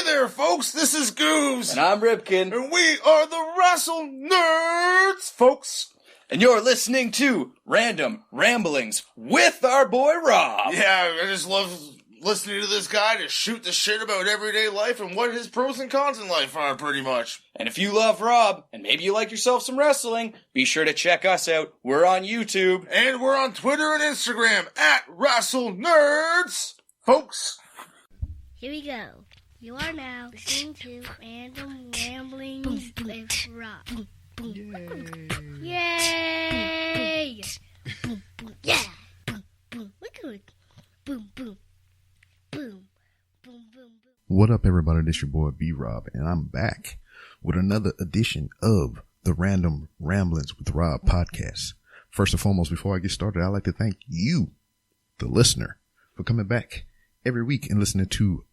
there, folks. This is Goose. And I'm Ripkin. And we are the Wrestle Nerds, folks. And you're listening to Random Ramblings with our boy Rob. Yeah, I just love listening to this guy to shoot the shit about everyday life and what his pros and cons in life are, pretty much. And if you love Rob, and maybe you like yourself some wrestling, be sure to check us out. We're on YouTube. And we're on Twitter and Instagram at Wrestle Nerds, folks. Here we go. You are now listening to Random Ramblings with Rob. Yay! Yeah! Look at it. Boom, boom. Boom. Boom, boom, boom. What up, everybody? This your boy B-Rob, and I'm back with another edition of the Random Ramblings with Rob podcast. First and foremost, before I get started, I'd like to thank you, the listener, for coming back every week and listening to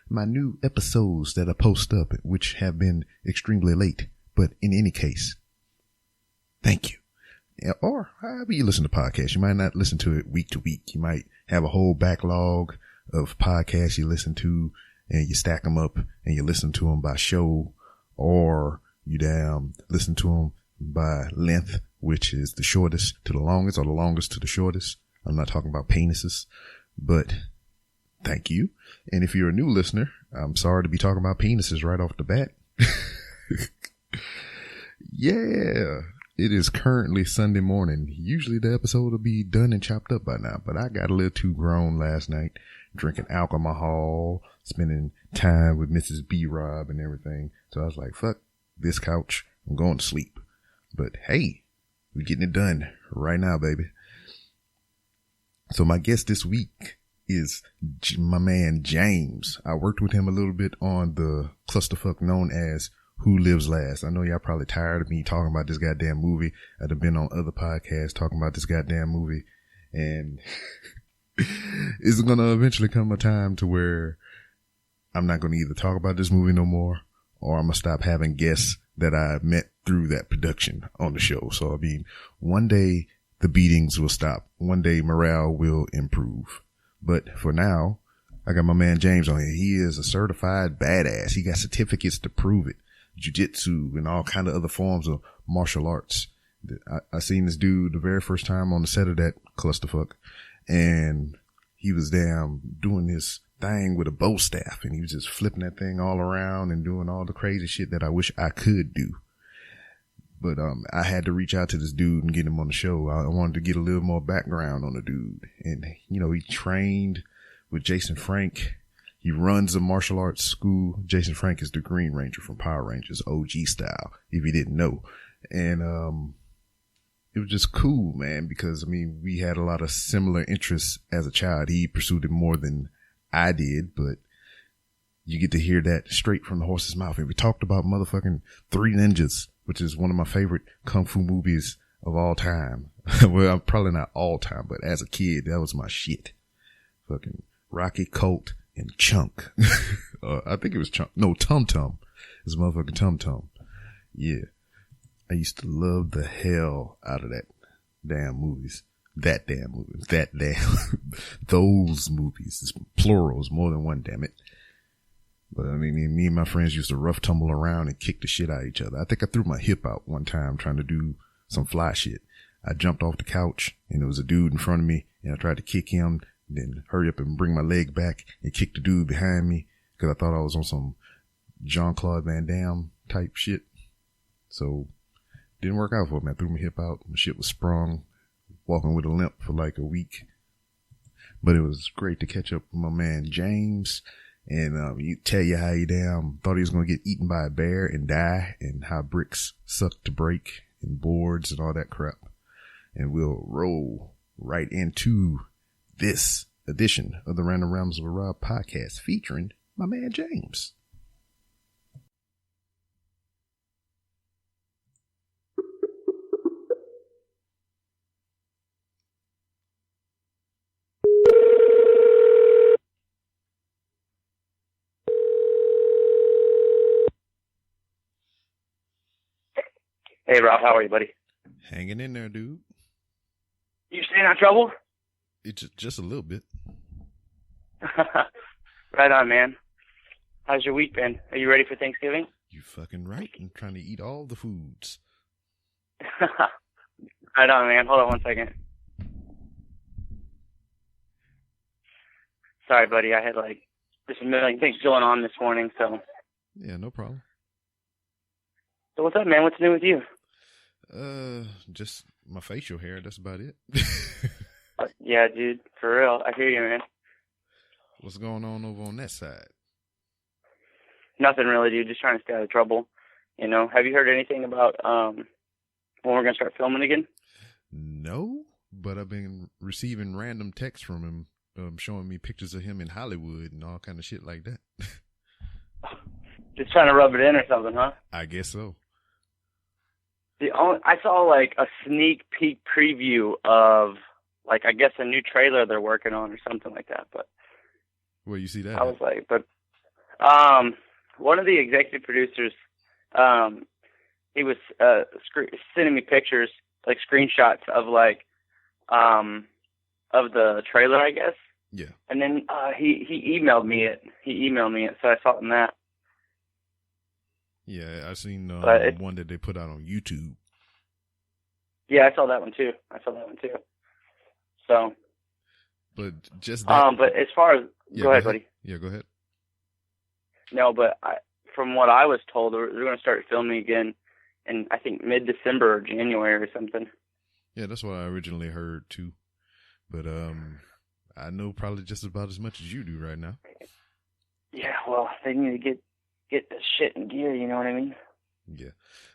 my new episodes that I post up, which have been extremely late. But in any case, thank you. Or however you listen to podcasts, you might not listen to it week to week. You might have a whole backlog of podcasts you listen to, and you stack them up and you listen to them by show, or you listen to them by length, which is the shortest to the longest or the longest to the shortest. I'm not talking about penises, but thank you. And if you're a new listener, I'm sorry to be talking about penises right off the bat. Yeah, it is currently Sunday morning. Usually the episode will be done and chopped up by now, but I got a little too grown last night, drinking alcohol, spending time with Mrs. B-Rob and everything. So I was like, fuck this couch. I'm going to sleep. But hey, we're getting it done right now, baby. So my guest this week is my man James. I worked with him a little bit on the clusterfuck known as Who Lives Last. I know y'all probably tired of me talking about this goddamn movie. I'd have been on other podcasts talking about this goddamn movie, and it's gonna eventually come a time to where I'm not gonna either talk about this movie no more, or I'm gonna stop having guests that I met through that production on the show. So I mean, one day the beatings will stop. One day morale will improve. But for now, I got my man James on here. He is a certified badass. He got certificates to prove it. JiuJitsu and all kind of other forms of martial arts. I seen this dude the very first time on the set of that clusterfuck, and he was doing this thing with a bow staff, and he was just flipping that thing all around and doing all the crazy shit that I wish I could do. But I had to reach out to this dude and get him on the show. I wanted to get a little more background on the dude. And, you know, he trained with Jason Frank. He runs a martial arts school. Jason Frank is the Green Ranger from Power Rangers, OG style, if you didn't know. And it was just cool, man, because, I mean, we had a lot of similar interests as a child. He pursued it more than I did, but you get to hear that straight from the horse's mouth. And we talked about motherfucking Three Ninjas, which is one of my favorite kung fu movies of all time. Well, probably not all time, but as a kid, that was my shit. Fucking Rocky, Colt, and Chunk. I think it was Chunk. No, Tum Tum. It's motherfucking Tum Tum. Yeah. I used to love the hell out of that damn movies. Those movies. It's plurals, more than one, damn it. But I mean, me and my friends used to rough tumble around and kick the shit out of each other. I think I threw my hip out one time trying to do some fly shit. I jumped off the couch and there was a dude in front of me, and I tried to kick him, then hurry up and bring my leg back and kick the dude behind me because I thought I was on some Jean-Claude Van Damme type shit. So didn't work out for me. I threw my hip out. My shit was sprung, walking with a limp for like a week. But it was great to catch up with my man James. And you tell you how he thought he was going to get eaten by a bear and die, and how bricks suck to break and boards and all that crap. And we'll roll right into this edition of the Random Ramblings with Rob podcast featuring my man James. Hey, Rob, how are you, buddy? Hanging in there, dude. You staying out of trouble? It's just a little bit. Right on, man. How's your week been? Are you ready for Thanksgiving? You fucking right. I'm trying to eat all the foods. Right on, man. Hold on one second. Sorry, buddy. I had just a million things going on this morning, so. Yeah, no problem. So what's up, man? What's new with you? Just my facial hair. That's about it. Yeah, dude. For real. I hear you, man. What's going on over on that side? Nothing really, dude. Just trying to stay out of trouble. You know, have you heard anything about when we're going to start filming again? No, but I've been receiving random texts from him showing me pictures of him in Hollywood and all kind of shit like that. Just trying to rub it in or something, huh? I guess so. I saw a sneak peek preview of I guess a new trailer they're working on or something like that. But where you see that? I was one of the executive producers, he was sending me pictures, screenshots of of the trailer, I guess. Yeah. And then he emailed me it. So I saw it in that. Yeah, I seen one that they put out on YouTube. Yeah, I saw that one too. So. But just that. But as far as go ahead, buddy. Yeah, go ahead. No, but from what I was told, they're going to start filming again in I think mid-December or January or something. Yeah, that's what I originally heard too. But I know probably just about as much as you do right now. Yeah, well, they need to get the shit in gear. You know what I mean? Yeah.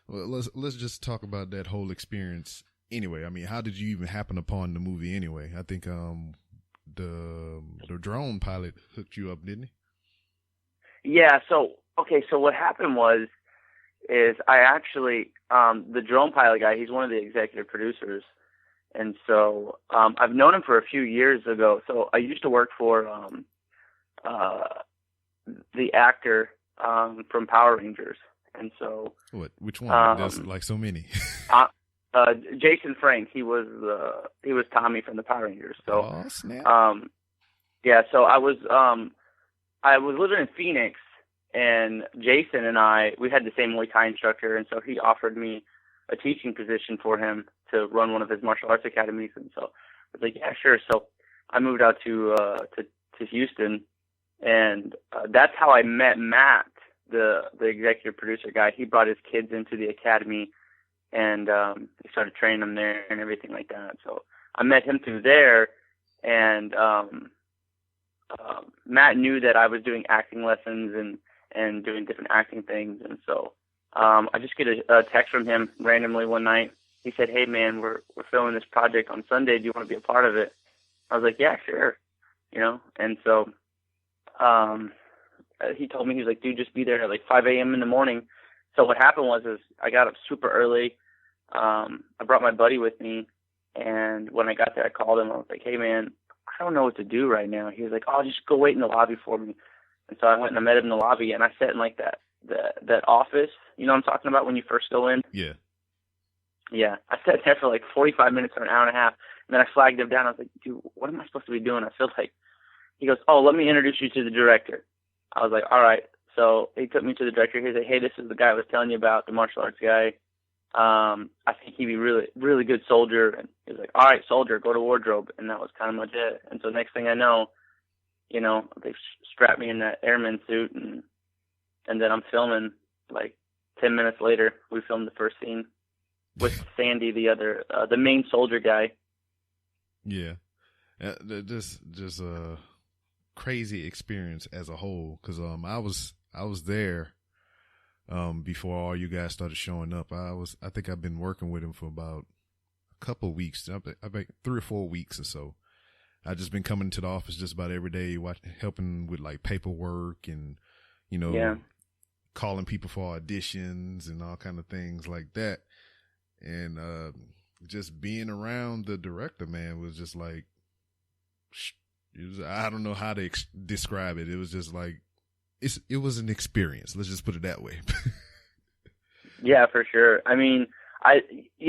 Well, let's just talk about that whole experience. Anyway, I mean, how did you even happen upon the movie anyway? I think the drone pilot hooked you up, didn't he? Yeah. So what happened is I actually the drone pilot guy. He's one of the executive producers, and so I've known him for a few years ago. So I used to work for the actor from Power Rangers, and so which one? There's so many. Jason Frank. He was Tommy from the Power Rangers. So oh, snap. yeah. So I was living in Phoenix, and Jason and we had the same Muay Thai instructor, and so he offered me a teaching position for him to run one of his martial arts academies, and so I was like, yeah, sure. So I moved out to Houston, and that's how I met Matt, the executive producer guy. He brought his kids into the academy, and he started training them there and everything like that. So I met him through there, and Matt knew that I was doing acting lessons and doing different acting things, and so I just get a text from him randomly one night. He said, "Hey man, we're filming this project on Sunday. Do you want to be a part of it?" I was like, "Yeah, sure," you know. And so he told me, he was like, "Dude, just be there at 5 a.m. in the morning." So what happened was I got up super early. I brought my buddy with me, and when I got there, I called him. I was like, "Hey man, I don't know what to do right now." He was like, "Oh, just go wait in the lobby for me." And so I went and I met him in the lobby, and I sat in that office. You know what I'm talking about when you first go in? Yeah. Yeah. I sat there for 45 minutes or an hour and a half, and then I flagged him down. I was like, "Dude, what am I supposed to be doing?" I feel like, he goes, "Oh, let me introduce you to the director." I was like, "All right." So he took me to the director. He said, "Hey, this is the guy I was telling you about, the martial arts guy. I think he'd be really, really good soldier." And he was like, "All right, soldier, go to wardrobe." And that was kind of much it. And so next thing I know, you know, they strapped me in that airman suit, and then I'm filming. 10 minutes later, we filmed the first scene with Sandy, the main soldier guy. Yeah. Just a crazy experience as a whole. Cause, I was there, before all you guys started showing up. I think I've been working with him for about a couple of weeks. I think 3 or 4 weeks or so. I've just been coming to the office just about every day, helping with paperwork and, you know, yeah, calling people for auditions and all kind of things like that. And, just being around the director, man, was just I don't know how to describe it. It was just it was an experience. Let's just put it that way. Yeah, for sure. I mean, I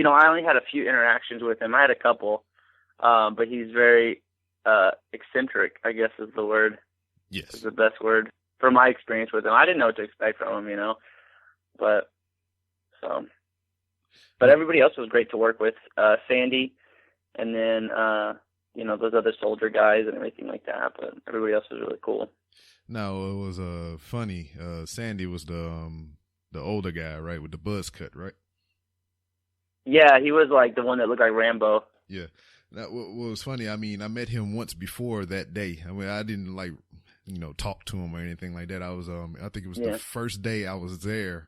only had a few interactions with him. I had a couple, but he's very eccentric, I guess is the word. Yes. Is the best word. from my experience with him. I didn't know what to expect from him, you know, but everybody else was great to work with. Sandy, and then, you know, those other soldier guys and everything like that, but everybody else was really cool. No, it was funny. Sandy was the older guy, right, with the buzz cut, right? Yeah, he was like the one that looked like Rambo. Yeah. That what was funny. I mean, I met him once before that day. I mean, I didn't like, you know, talk to him or anything like that. I was, I think it was the first day I was there.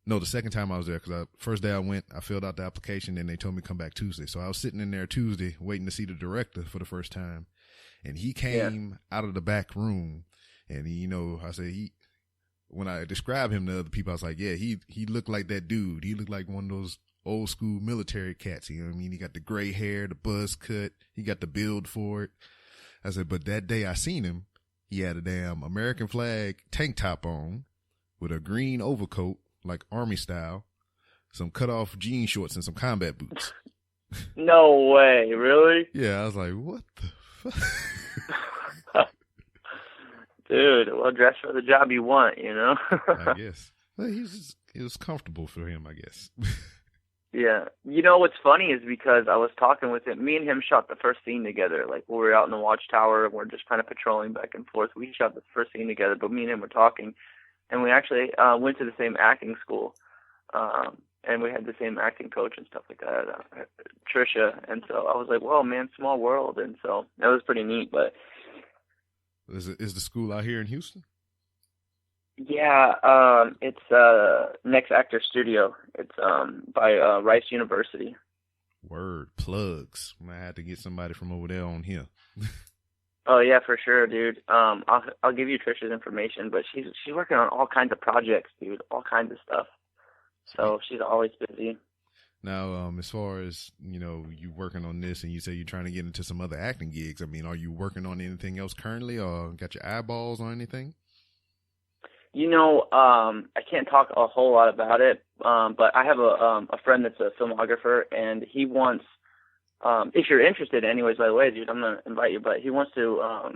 No, the second time I was there, because first day I went, I filled out the application, and they told me to come back Tuesday. So I was sitting in there Tuesday waiting to see the director for the first time, and he came out of the back room, and he, you know, I said when I described him to other people, I was like, yeah, he looked like that dude. He looked like one of those old school military cats. You know what I mean? He got the gray hair, the buzz cut, he got the build for it. I said, but that day I seen him, he had a damn American flag tank top on with a green overcoat, like army style, some cut off jean shorts and some combat boots. No way, really? Yeah, I was like, what the fuck? Dude, well, dress for the job you want, you know? I guess. Well, it was comfortable for him, I guess. Yeah. You know what's funny is because I was talking with him. Me and him shot the first scene together. Like, we were out in the watchtower, and we're just kind of patrolling back and forth. We shot the first scene together, but me and him were talking. And we actually went to the same acting school. And we had the same acting coach and stuff like that, Trisha. And so I was like, well, man, small world. And so that was pretty neat. But is the school out here in Houston? Yeah, it's Next Actor Studio. It's by Rice University. Word, plugs. I had to get somebody from over there on here. Oh yeah, for sure, dude. I'll give you Trisha's information, but she's working on all kinds of projects, dude, all kinds of stuff. So she's always busy. Now, as far as, you know, you working on this and you say you're trying to get into some other acting gigs, I mean, are you working on anything else currently, or got your eyeballs on anything? You know, I can't talk a whole lot about it, but I have a friend that's a filmographer, and he wants, if you're interested anyways, by the way, dude, I'm going to invite you, but he wants to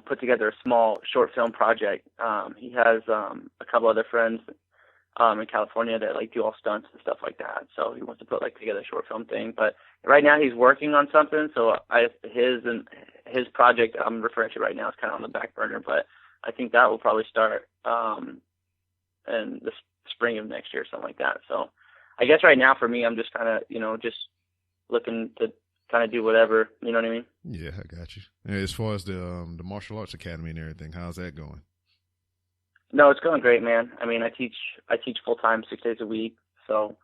put together a small short film project. He has a couple other friends in California that like do all stunts and stuff like that. So he wants to put like together a short film thing. But right now he's working on something. So his project I'm referring to right now is kind of on the back burner, but I think that will probably start in the spring of next year, something like that. So I guess right now for me, I'm just kind of, you know, just looking to kind of do whatever, you know what I mean? Yeah, I got you. And as far as the martial arts academy and everything, how's that going? No, it's going great, man. I mean, I teach full time 6 days a week. So,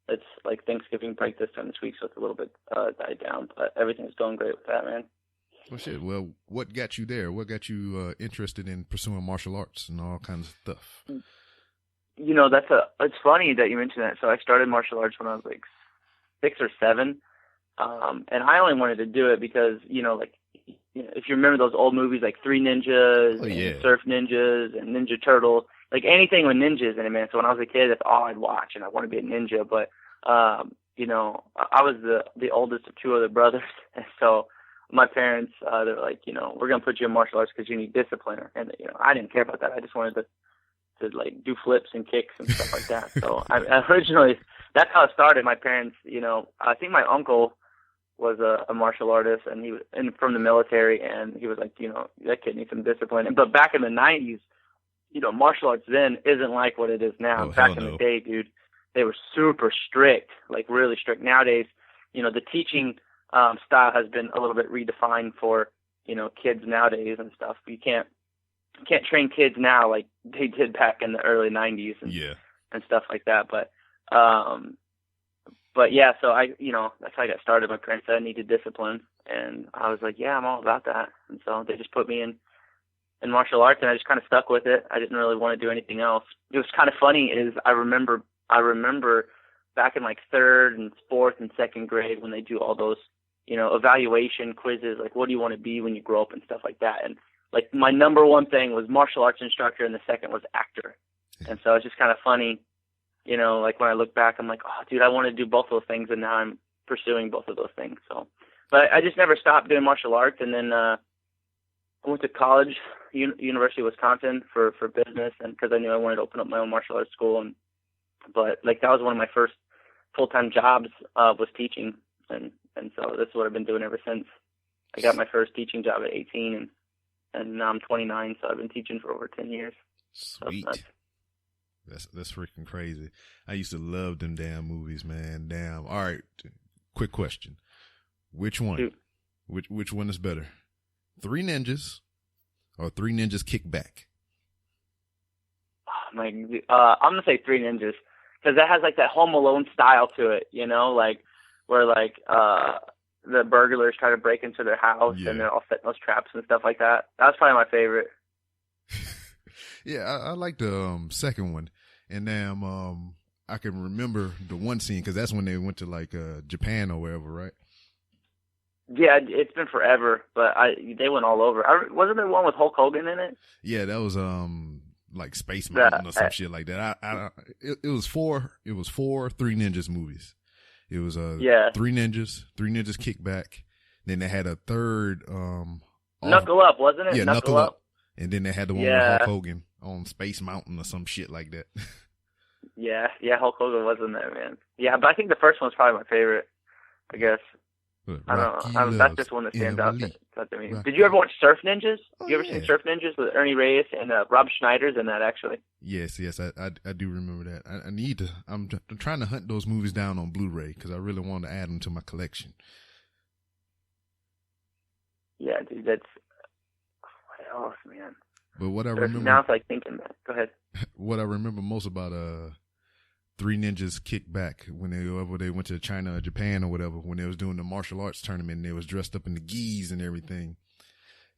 it's like Thanksgiving break this time this week. So it's a little bit, died down, but everything's going great with that, man. Well, shit. Well, what got you there? What got you, interested in pursuing martial arts and all kinds of stuff? You know, it's funny that you mentioned that. So I started martial arts when I was like 6 or 7. And I only wanted to do it because, you know, like, you know, if you remember those old movies like Three Ninjas, and Surf Ninjas, and Ninja Turtle, like anything with ninjas in it, man. So when I was a kid, that's all I'd watch, and I wanted to be a ninja. But, you know, I was the oldest of 2 other brothers, and so my parents, they're like, you know, we're gonna put you in martial arts because you need discipline. And you know, I didn't care about that. I just wanted to like do flips and kicks and stuff like that. So I originally, that's how it started. My parents, you know, I think my uncle was a martial artist, and he was from the military, and he was like, you know, that kid needs some discipline. But back in the 90s, you know, martial arts then isn't like what it is now. Back in the day, dude, they were super strict, like really strict. Nowadays, you know, the teaching style has been a little bit redefined for, you know, kids nowadays and stuff. You can't train kids now like they did back in the early 90s and stuff like that. But yeah, so you know, that's how I got started. My parents said I needed discipline, and I was like, yeah, I'm all about that. And so they just put me in martial arts, and I just kind of stuck with it. I didn't really want to do anything else. It was kind of funny is I remember back in like 3rd and 4th and 2nd grade when they do all those, you know, evaluation quizzes, like what do you want to be when you grow up and stuff like that. And like my number one thing was martial arts instructor, and the second was actor. And so it's just kind of funny. You know, like when I look back, I'm like, oh, dude, I want to do both those things, and now I'm pursuing both of those things. So, but I just never stopped doing martial arts, and then I went to college, University of Wisconsin for business, and because I knew I wanted to open up my own martial arts school. But like that was one of my first full-time jobs was teaching, and so this is what I've been doing ever since. I got my first teaching job at 18, and now I'm 29, so I've been teaching for over 10 years. Sweet. That's freaking crazy. I used to love them damn movies, man. Damn. All right. Quick question. Which one? Shoot. Which one is better? Three Ninjas or Three Ninjas Kick Back? I'm gonna say Three Ninjas because that has like that Home Alone style to it, you know, like where like the burglars try to break into their house and they're all setting those traps and stuff like that. That's probably my favorite. Yeah, I like the second one, and then I can remember the one scene because that's when they went to like Japan or wherever, right? Yeah, it's been forever, but they went all over. Wasn't there one with Hulk Hogan in it? Yeah, that was like Space Mountain or some shit like that. It was four Three Ninjas movies. It was Three Ninjas Kick Back. Then they had a third Knuckle Up, wasn't it? Yeah, Knuckle Up. And then they had the one with Hulk Hogan on Space Mountain or some shit like that. Yeah, Hulk Hogan was in there, man. Yeah, but I think the first one's probably my favorite, I guess. I don't know. That's just one that stands out to me. Did you ever watch Surf Ninjas? You ever seen Surf Ninjas with Ernie Reyes and Rob Schneider's in that, actually? Yes, I do remember that. I need to. I'm trying to hunt those movies down on Blu-ray because I really want to add them to my collection. Yeah, dude, that's what else, man. But what I remember now, it's like thinking that. Go ahead. What I remember most about Three Ninjas Kick Back when they went to China or Japan or whatever, when they was doing the martial arts tournament and they was dressed up in the gis and everything.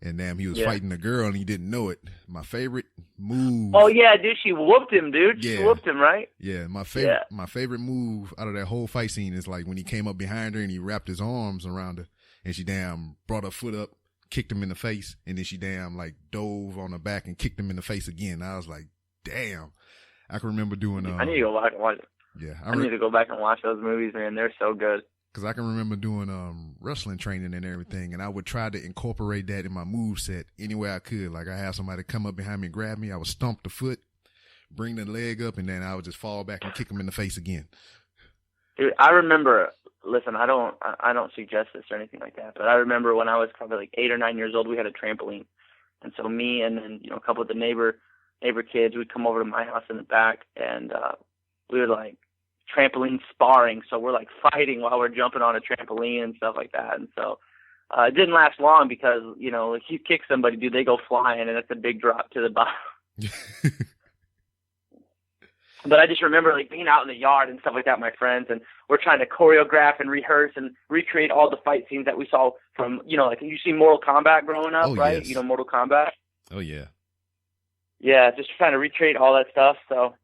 And damn, he was fighting a girl and he didn't know it. My favorite move. Oh yeah, dude, she whooped him, dude. She whooped him, right? Yeah, my favorite move out of that whole fight scene is like when he came up behind her and he wrapped his arms around her and she damn brought her foot up, kicked him in the face, and then she damn like dove on her back and kicked him in the face again. I was like, damn. I can remember doing. I need to go back and watch it. Yeah, I need to go back and watch those movies, man. They're so good. Because I can remember doing wrestling training and everything, and I would try to incorporate that in my move set any way I could. Like I have somebody come up behind me and grab me, I would stomp the foot, bring the leg up, and then I would just fall back and kick him in the face again. Dude, I remember. Listen, I don't suggest this or anything like that, but I remember when I was probably like 8 or 9 years old, we had a trampoline, and so me and then a couple of the neighbor kids would come over to my house in the back, and we would like trampoline sparring. So we're like fighting while we're jumping on a trampoline and stuff like that. And so it didn't last long because if you kick somebody, dude, they go flying, and it's a big drop to the bottom. But I just remember like being out in the yard and stuff like that with my friends, and we're trying to choreograph and rehearse and recreate all the fight scenes that we saw from like you see Mortal Kombat growing up, right? Yes. Mortal Kombat. Oh yeah. Yeah, just trying to recreate all that stuff. So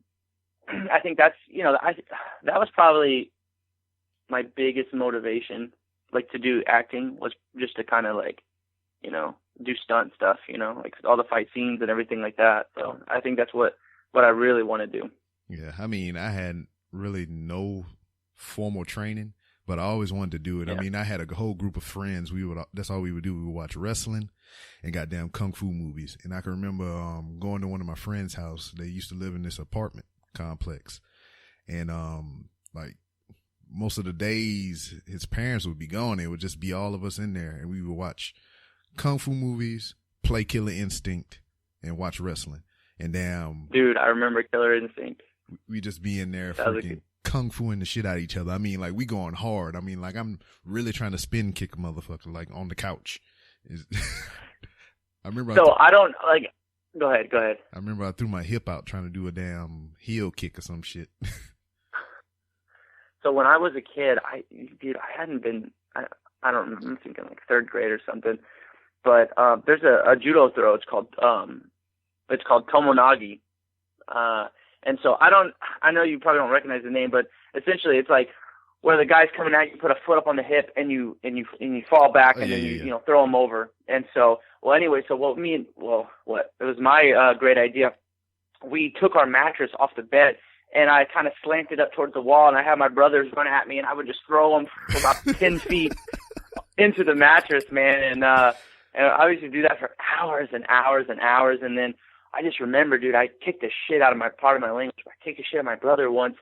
I think that's, that was probably my biggest motivation, like to do acting, was just to kind of like, do stunt stuff, like all the fight scenes and everything like that. So I think that's what I really want to do. Yeah. I mean, I had really no formal training, but I always wanted to do it. Yeah. I mean, I had a whole group of friends. That's all we would do. We would watch wrestling and goddamn kung fu movies. And I can remember going to one of my friends' house. They used to live in this apartment complex, and like most of the days his parents would be gone. It would just be all of us in there, and we would watch kung fu movies, play Killer Instinct, and watch wrestling. And damn, dude, I remember Killer Instinct. We just be in there freaking kung fu-ing the shit out of each other. I mean, like, we going hard. I mean, like, I'm really trying to spin kick a motherfucker, like, on the couch. I remember. So I don't, like, go ahead. I remember I threw my hip out trying to do a damn heel kick or some shit. So when I was a kid, I hadn't been, I don't know, I'm thinking like third grade or something. But there's a judo throw. It's called Tomonagi. And so I know you probably don't recognize the name, but essentially it's like where the guy's coming at you, put a foot up on the hip, and you fall back, and then you throw him over. And so, well, anyway, so it was my great idea. We took our mattress off the bed, and I kind of slanted up towards the wall, and I had my brothers run at me, and I would just throw them for about 10 feet into the mattress, man. And And I used to do that for hours and hours and hours. And then I just remember, dude, I kicked the shit out of part of my language. I kicked the shit out of my brother once.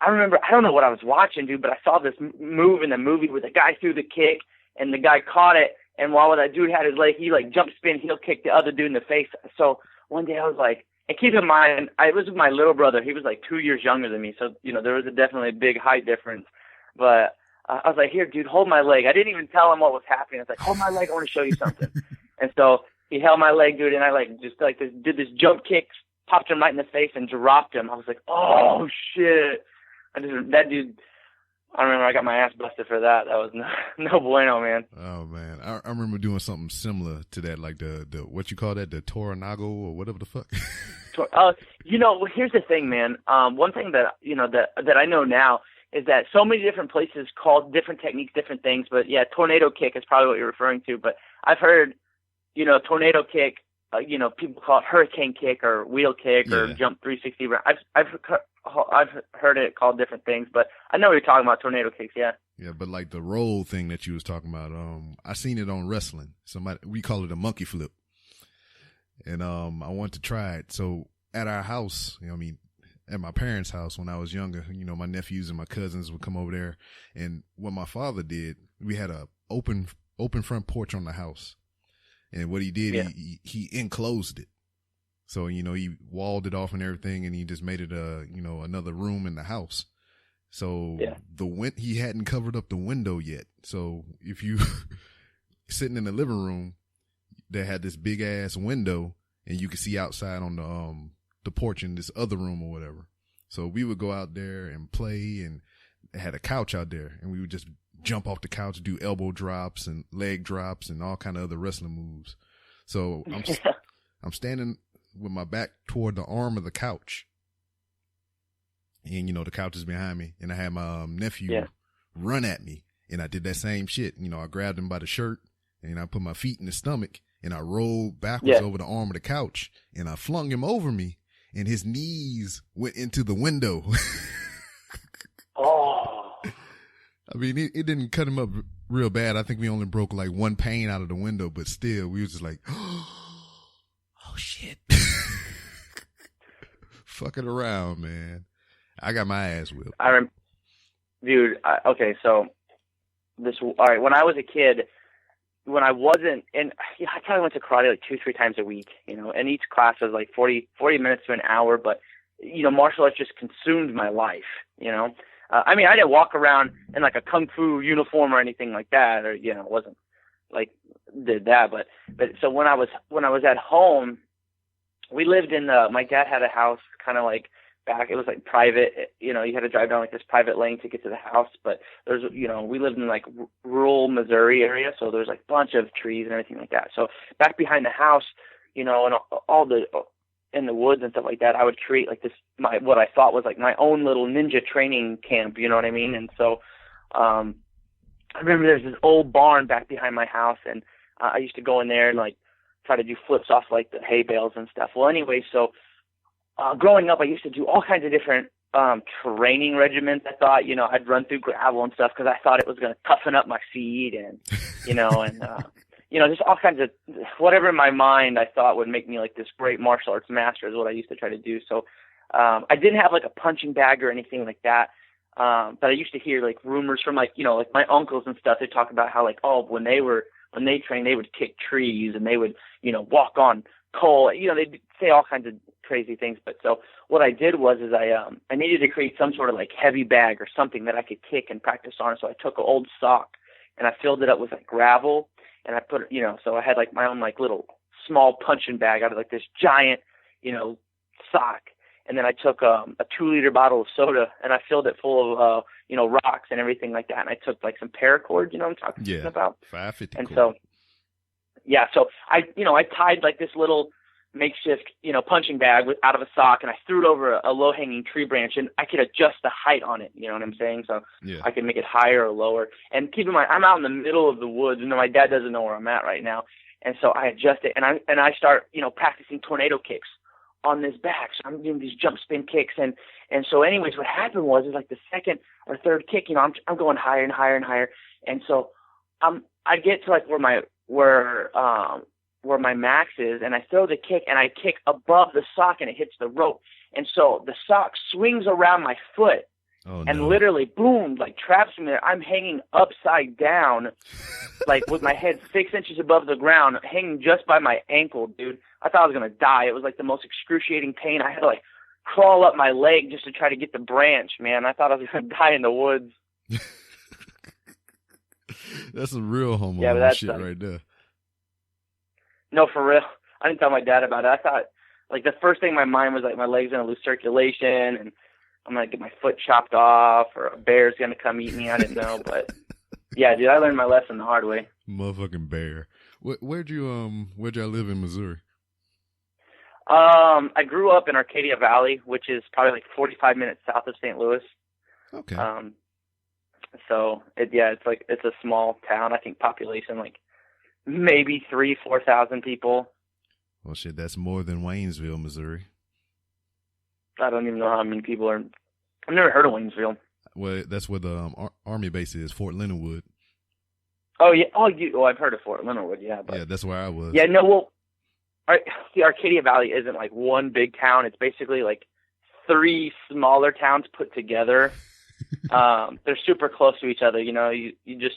I remember, I don't know what I was watching, dude, but I saw this move in the movie where the guy threw the kick and the guy caught it. And while that dude had his leg, he like jump spin, heel kicked the other dude in the face. So one day I was like, and keep in mind, I was with my little brother. He was like 2 years younger than me. So, there was definitely a big height difference. But I was like, here, dude, hold my leg. I didn't even tell him what was happening. I was like, hold my leg. I want to show you something. And so he held my leg, dude, and I did this jump kick, popped him right in the face and dropped him. I was like, oh, shit. That dude, I remember I got my ass busted for that. That was no bueno, man. Oh, man. I remember doing something similar to that, like the what you call that, the Toranago or whatever the fuck. Here's the thing, man. One thing that, that I know now is that so many different places call different techniques, different things. But, yeah, tornado kick is probably what you're referring to. But I've heard, tornado kick, people call it hurricane kick or wheel kick or jump 360. I've heard it called different things, but I know what you're talking about, tornado kicks, yeah. Yeah, but like the roll thing that you was talking about, I seen it on wrestling. We call it a monkey flip. And I wanted to try it. So at our house, at my parents' house when I was younger, my nephews and my cousins would come over there. And what my father did, we had a open front porch on the house. And what he did, he enclosed it. So, he walled it off and everything, and he just made it another room in the house. So he hadn't covered up the window yet. So if you sitting in the living room, they had this big ass window and you could see outside on the porch in this other room or whatever. So we would go out there and play, and they had a couch out there, and we would just jump off the couch, do elbow drops and leg drops and all kind of other wrestling moves. So I'm standing with my back toward the arm of the couch, and the couch is behind me, and I had my nephew run at me, and I did that same shit. I grabbed him by the shirt, and I put my feet in his stomach, and I rolled backwards over the arm of the couch, and I flung him over me, and his knees went into the window. Oh. I mean, it didn't cut him up real bad. I think we only broke like one pane out of the window, but still, we was just like, oh shit. Fucking around, man. I got my ass whipped. Okay, so all right, when I was a kid, when I wasn't, and I probably went to karate like 2-3 times a week, and each class was like 40 minutes to an hour, but, martial arts just consumed my life, I didn't walk around in like a kung fu uniform or anything like that, or, wasn't like did that, but so when I was at home, we lived in my dad had a house kind of like back, it was like private, you had to drive down like this private lane to get to the house, but there's, we lived in like rural Missouri area, so there's like a bunch of trees and everything like that. So back behind the house, and all the in the woods and stuff like that, I would create like what I thought was like my own little ninja training camp, you know what I mean? And so I remember there's this old barn back behind my house, and I used to go in there and like try to do flips off like the hay bales and stuff. Well, anyway, so growing up, I used to do all kinds of different training regimens. I thought, I'd run through gravel and stuff because I thought it was going to toughen up my feet and, just all kinds of whatever in my mind I thought would make me like this great martial arts master is what I used to try to do. So I didn't have like a punching bag or anything like that. But I used to hear like rumors from like my uncles and stuff. They talk about how like, when they trained, they would kick trees and they would, walk on coal. They'd say all kinds of crazy things. But so what I did was I needed to create some sort of like heavy bag or something that I could kick and practice on. So I took an old sock and I filled it up with like gravel, and I put so I had like my own like little small punching bag out of like this giant, sock. And then I took a 2-liter bottle of soda and I filled it full of, rocks and everything like that. And I took like some paracord, what I'm talking about? 550. And so, so I tied like this little makeshift, punching bag out of a sock, and I threw it over a low-hanging tree branch, and I could adjust the height on it. You know what I'm saying? So I could make it higher or lower. And keep in mind, I'm out in the middle of the woods, and my dad doesn't know where I'm at right now. And so I adjust it, and I start, practicing tornado kicks on this back. So I'm doing these jump spin kicks, and so anyways, what happened was like the second or third kick, I'm going higher and higher and higher, and so I get to like where where my max is, and I throw the kick, and I kick above the sock, and it hits the rope. And so the sock swings around my foot, and literally, boom, like traps me there. I'm hanging upside down, like with my head 6 inches above the ground, hanging just by my ankle, dude. I thought I was going to die. It was like the most excruciating pain. I had to like crawl up my leg just to try to get the branch, man. I thought I was going to die in the woods. That's a real homo shit right there. No, for real. I didn't tell my dad about it. I thought, like, the first thing in my mind was, like, my leg's going to lose circulation, and I'm going to get my foot chopped off, or a bear's going to come eat me. I didn't know, but, yeah, dude, I learned my lesson the hard way. Motherfucking bear. Where'd y'all live in Missouri? I grew up in Arcadia Valley, which is probably, like, 45 minutes south of St. Louis. Okay. So, it's a small town. I think population, like, maybe 4,000 people. Well, shit, that's more than Waynesville, Missouri. I don't even know how many people are. I've never heard of Waynesville. Well, that's where the Army base is, Fort Leonard Wood. Oh, yeah. Oh, I've heard of Fort Leonard Wood, yeah. But, yeah, that's where I was. Yeah, no, well, the Arcadia Valley isn't like one big town. It's basically like 3 smaller towns put together. They're super close to each other. You know, you just,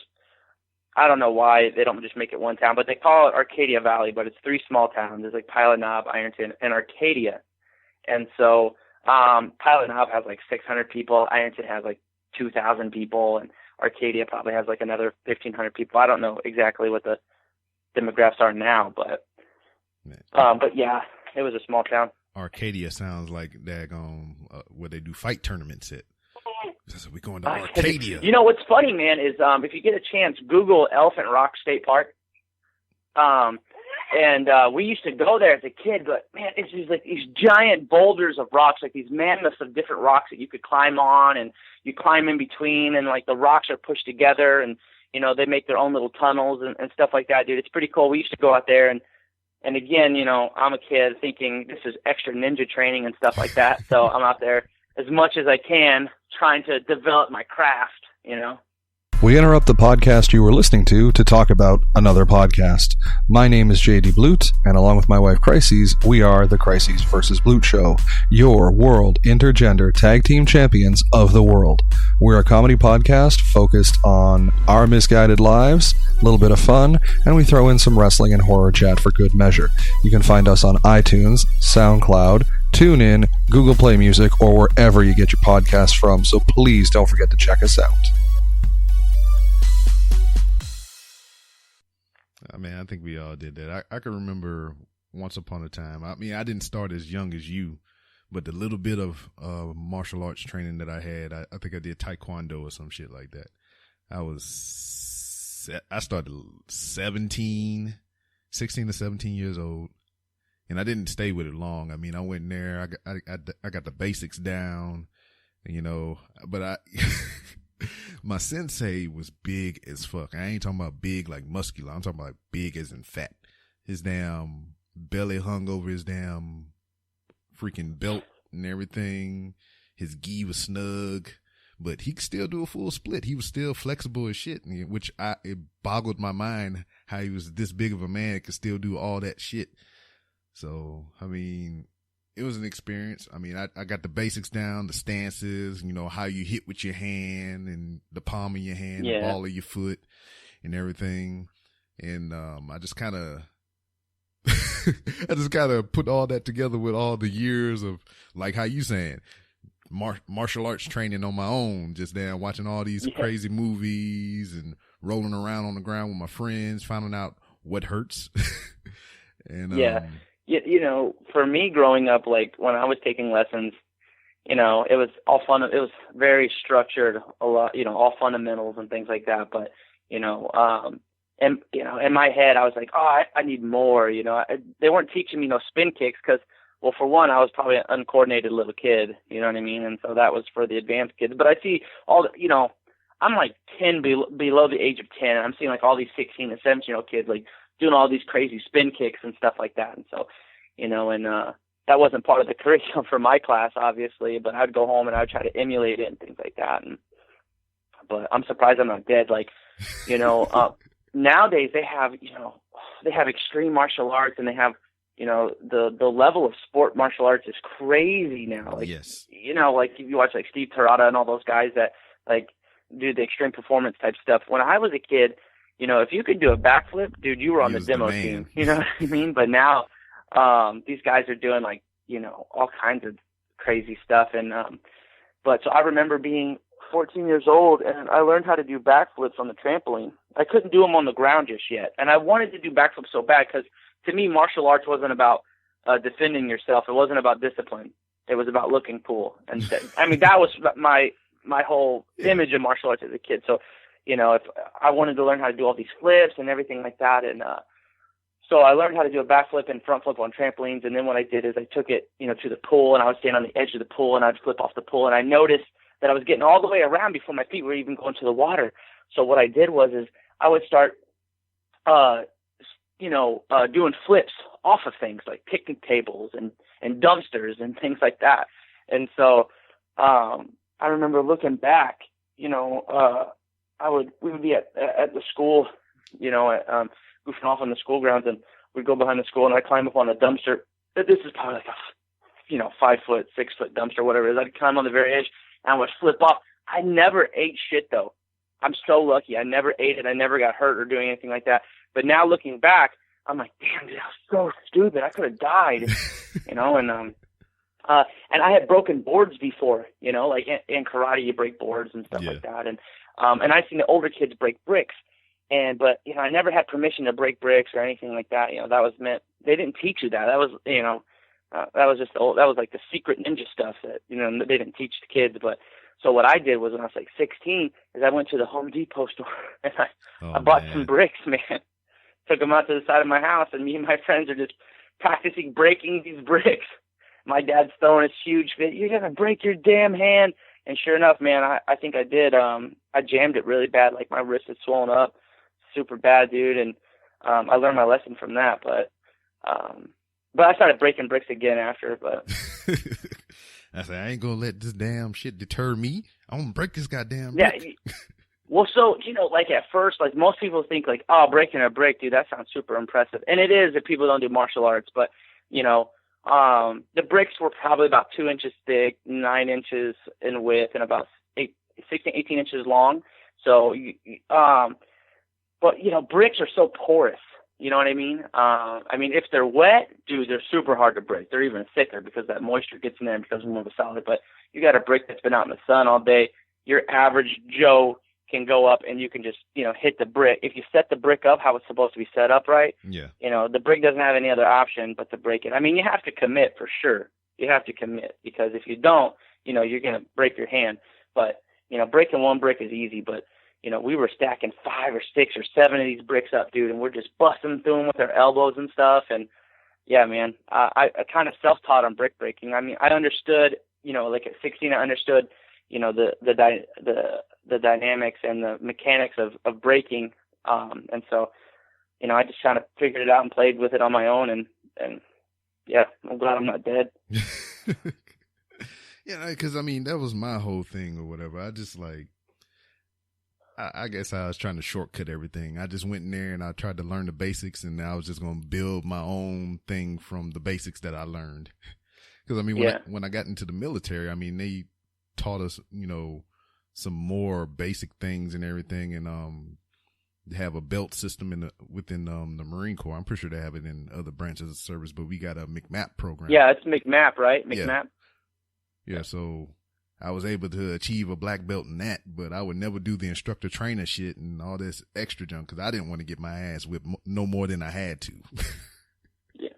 I don't know why they don't just make it one town, but they call it Arcadia Valley, but it's 3 small towns. There's like Pilot Knob, Ironton, and Arcadia. And so Pilot Knob has like 600 people. Ironton has like 2,000 people, and Arcadia probably has like another 1,500 people. I don't know exactly what the demographics are now, but yeah, it was a small town. Arcadia sounds like daggone where they do fight tournaments at. We're going to Arcadia. You know what's funny, man, is if you get a chance, Google Elephant Rock State Park. And we used to go there as a kid, but man, it's just like these giant boulders of rocks, like these mammoths of different rocks that you could climb on, and you climb in between, and like the rocks are pushed together, and you know they make their own little tunnels and stuff like that, dude. It's pretty cool. We used to go out there, and again, you know, I'm a kid thinking this is extra ninja training and stuff like that, so I'm out there as much as I can trying to develop my craft, you know. We interrupt the podcast you were listening to talk about another podcast. My name is JD Blute, and along with my wife Crises, we are the Crises vs. Blute Show, your world intergender tag team champions of the world. We're a comedy podcast focused on our misguided lives, a little bit of fun, and we throw in some wrestling and horror chat for good measure. You can find us on iTunes, SoundCloud, TuneIn, Google Play Music, or wherever you get your podcasts from, so please don't forget to check us out. I mean, I think we all did that. I can remember once upon a time. I mean, I didn't start as young as you, but the little bit of martial arts training that I had, I think I did Taekwondo or some shit like that. I started 16 to 17 years old, and I didn't stay with it long. I mean, I went in there, I got the basics down, you know, but my sensei was big as fuck. I ain't talking about big like muscular. I'm talking about big as in fat. His damn belly hung over his damn freaking belt and everything. His gi was snug, but he could still do a full split. He was still flexible as shit, which it boggled my mind how he was this big of a man and could still do all that shit. So, I mean, it was an experience. I mean, I got the basics down, the stances, you know, how you hit with your hand and the palm of your hand, the ball of your foot and everything. And, I just kind of put all that together with all the years of, like how you saying, martial arts training on my own, just down watching all these crazy movies and rolling around on the ground with my friends, finding out what hurts. And, you know, for me growing up, like when I was taking lessons, you know, it was all fun. It was very structured, a lot, you know, all fundamentals and things like that. But, you know, and, you know, in my head, I was like, oh, I need more, you know, they weren't teaching me no spin kicks because, well, for one, I was probably an uncoordinated little kid, you know what I mean? And so that was for the advanced kids. But I see all the, you know, I'm like 10 below the age of 10. And I'm seeing like all these 16 and 17-year-old kids, like, doing all these crazy spin kicks and stuff like that. And so, you know, and that wasn't part of the curriculum for my class, obviously, but I'd go home and I'd try to emulate it and things like that. But I'm surprised I'm not dead. Like, you know, nowadays they have, they have extreme martial arts, and they have, the level of sport martial arts is crazy now. Like, yes. Like if you watch like Steve Terada and all those guys that like do the extreme performance type stuff. When I was a kid, if you could do a backflip, dude, you were on the demo team. You know what I mean? But now, these guys are doing like, all kinds of crazy stuff. And, but so I remember being 14 years old, and I learned how to do backflips on the trampoline. I couldn't do them on the ground just yet. And I wanted to do backflips so bad because to me, martial arts wasn't about defending yourself. It wasn't about discipline. It was about looking cool. And I mean, that was my whole image of martial arts as a kid. So, if I wanted to learn how to do all these flips and everything like that. And so I learned how to do a backflip and front flip on trampolines. And then what I did is I took it, to the pool, and I would stand on the edge of the pool, and I'd flip off the pool. And I noticed that I was getting all the way around before my feet were even going to the water. So what I did was I would start, doing flips off of things like picnic tables and dumpsters and things like that. And so I remember looking back, we would be at the school, goofing off on the school grounds, and we'd go behind the school, and I'd climb up on a dumpster. This is probably like a 5 foot, 6 foot dumpster, whatever it is. I'd climb on the very edge, and I would flip off. I never ate shit though. I'm so lucky. I never ate it. I never got hurt or doing anything like that. But now looking back, I'm like, damn, dude, I was so stupid. I could have died, and I had broken boards before, like in karate, you break boards and stuff like that. And I've seen the older kids break bricks, but I never had permission to break bricks or anything like that. That was meant, they didn't teach you that. That was, that was just that was like the secret ninja stuff that, they didn't teach the kids. But so what I did was when I was like 16 is I went to the Home Depot store and I bought some bricks, man. Took them out to the side of my house, and me and my friends are just practicing breaking these bricks. My dad's throwing this huge fit. You're going to break your damn hand. And sure enough, man, I think I did. I jammed it really bad. Like my wrist had swollen up super bad, dude. And I learned my lesson from that. But I started breaking bricks again after. But I said, I ain't going to let this damn shit deter me. I'm going to break this goddamn Yeah. brick. Well, so, like at first, like most people think like, oh, breaking a brick, dude, that sounds super impressive. And it is if people don't do martial arts. But, the bricks were probably about 2 inches thick, 9 inches in width, and about 16, 18 inches long. So, but, bricks are so porous. You know what I mean? If they're wet, dude, they're super hard to break. They're even thicker because that moisture gets in there and becomes more of a solid. But you got a brick that's been out in the sun all day. Your average Joe can go up and you can just, hit the brick. If you set the brick up how it's supposed to be set up right, the brick doesn't have any other option but to break it. You have to commit for sure. You have to commit because if you don't, you're going to break your hand. But, breaking one brick is easy, but, we were stacking 5 or 6 or 7 of these bricks up, dude, and we're just busting through them with our elbows and stuff. And yeah, man, I kind of self-taught on brick breaking. I understood, like at 16, I understood, the dynamics and the mechanics of breaking. And so, I just kind of figured it out and played with it on my own. And yeah, I'm glad I'm not dead. Yeah, because that was my whole thing or whatever. I just I guess I was trying to shortcut everything. I just went in there and I tried to learn the basics, and I was just going to build my own thing from the basics that I learned. Because when I got into the military, they taught us, some more basic things and everything, and have a belt system within the Marine Corps. I'm pretty sure they have it in other branches of service, but we got a MCMAP program. Yeah, it's MCMAP, right? MCMAP. Yeah, so I was able to achieve a black belt in that, but I would never do the instructor trainer shit and all this extra junk because I didn't want to get my ass whipped no more than I had to. Yeah,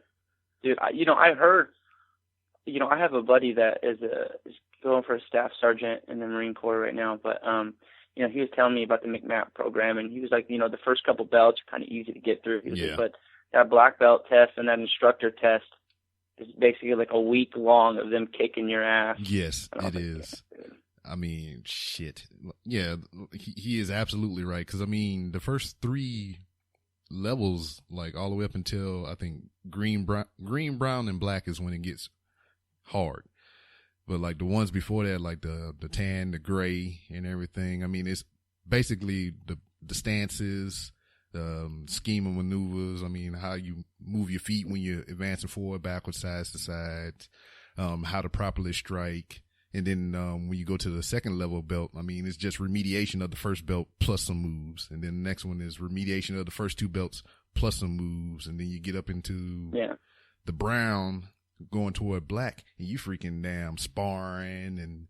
dude. I heard. I have a buddy that is going for a staff sergeant in the Marine Corps right now, but he was telling me about the MCMAP program, and he was like, the first couple belts are kind of easy to get through. He was like, but that black belt test and that instructor test is basically like a week long of them kicking your ass. Yes, it is. Shit. Yeah, he is absolutely right. Because the first 3 levels, like all the way up until I think green, brown, and black is when it gets hard. But like the ones before that, like the tan, the gray, and everything. It's basically the stances, scheme of maneuvers. I mean, how you move your feet when you're advancing forward, backwards, sides to sides, how to properly strike. And then when you go to the second level belt, I mean, it's just remediation of the first belt plus some moves. And then the next one is remediation of the first two belts plus some moves. And then you get up into the brown going toward black, and you freaking damn sparring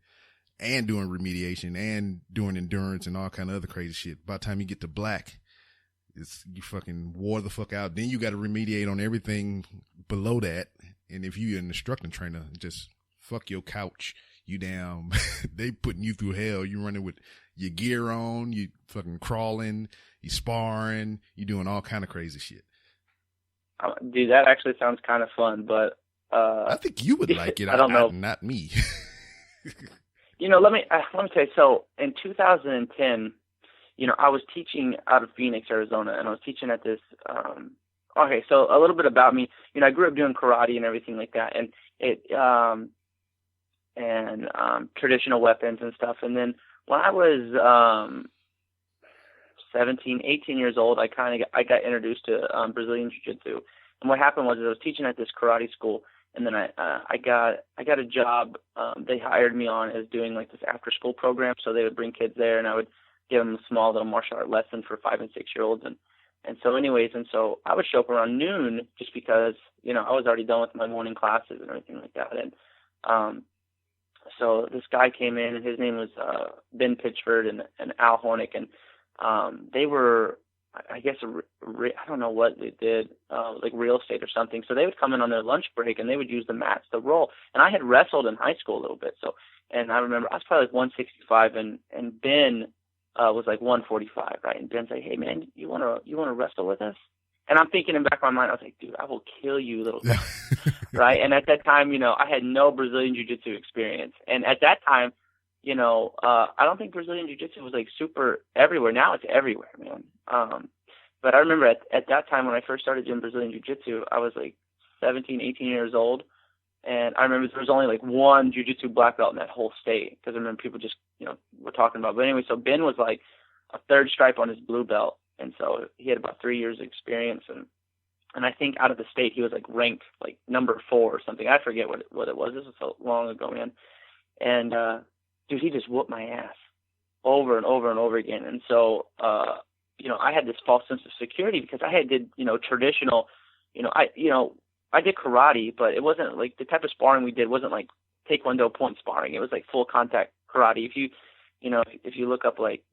and doing remediation and doing endurance and all kind of other crazy shit. By the time you get to black, you fucking wore the fuck out. Then you got to remediate on everything below that. And if you're an instructor trainer, just fuck your couch. You damn, they putting you through hell. You running with your gear on, you fucking crawling, you sparring, you doing all kind of crazy shit. Dude, that actually sounds kind of fun, but I think you would like it. I don't know. Not me. Let me tell you. So in 2010, I was teaching out of Phoenix, Arizona, and I was teaching at this. Okay, so a little bit about me. I grew up doing karate and everything like that, and traditional weapons and stuff. And then when I was 17, 18 years old, I got introduced to Brazilian Jiu-Jitsu. And what happened was I was teaching at this karate school, and then I got a job. They hired me on as doing like this after-school program. So they would bring kids there, and I would give them a small little martial art lesson for 5 and 6 year olds. And so I would show up around noon just because I was already done with my morning classes and everything like that. And so this guy came in, and his name was Ben Pitchford and Al Hornick, and they were, I guess, I don't know what they did, like real estate or something. So they would come in on their lunch break, and they would use the mats to roll. And I had wrestled in high school a little bit, and I remember I was probably like 165, and Ben was like 145, right? And Ben's like, "Hey man, you wanna wrestle with us?" And I'm thinking in the back of my mind, I was like, dude, I will kill you, little guy. Right? And at that time, I had no Brazilian Jiu-Jitsu experience. And at that time, I don't think Brazilian Jiu-Jitsu was like super everywhere. Now it's everywhere, man. But I remember at that time when I first started doing Brazilian Jiu-Jitsu, I was like 17, 18 years old. And I remember there was only like one Jiu-Jitsu black belt in that whole state. Because I remember people just, were talking about it. But anyway, so Ben was like a third stripe on his blue belt. And so he had about 3 years experience, and I think out of the state he was like ranked like number 4 or something. I forget what it was. This was so long ago, man. And dude, he just whooped my ass over and over and over again. And so I had this false sense of security because I had did traditional, I did karate, but it wasn't like the type of sparring we did wasn't like Taekwondo point sparring. It was like full contact karate. If you look up like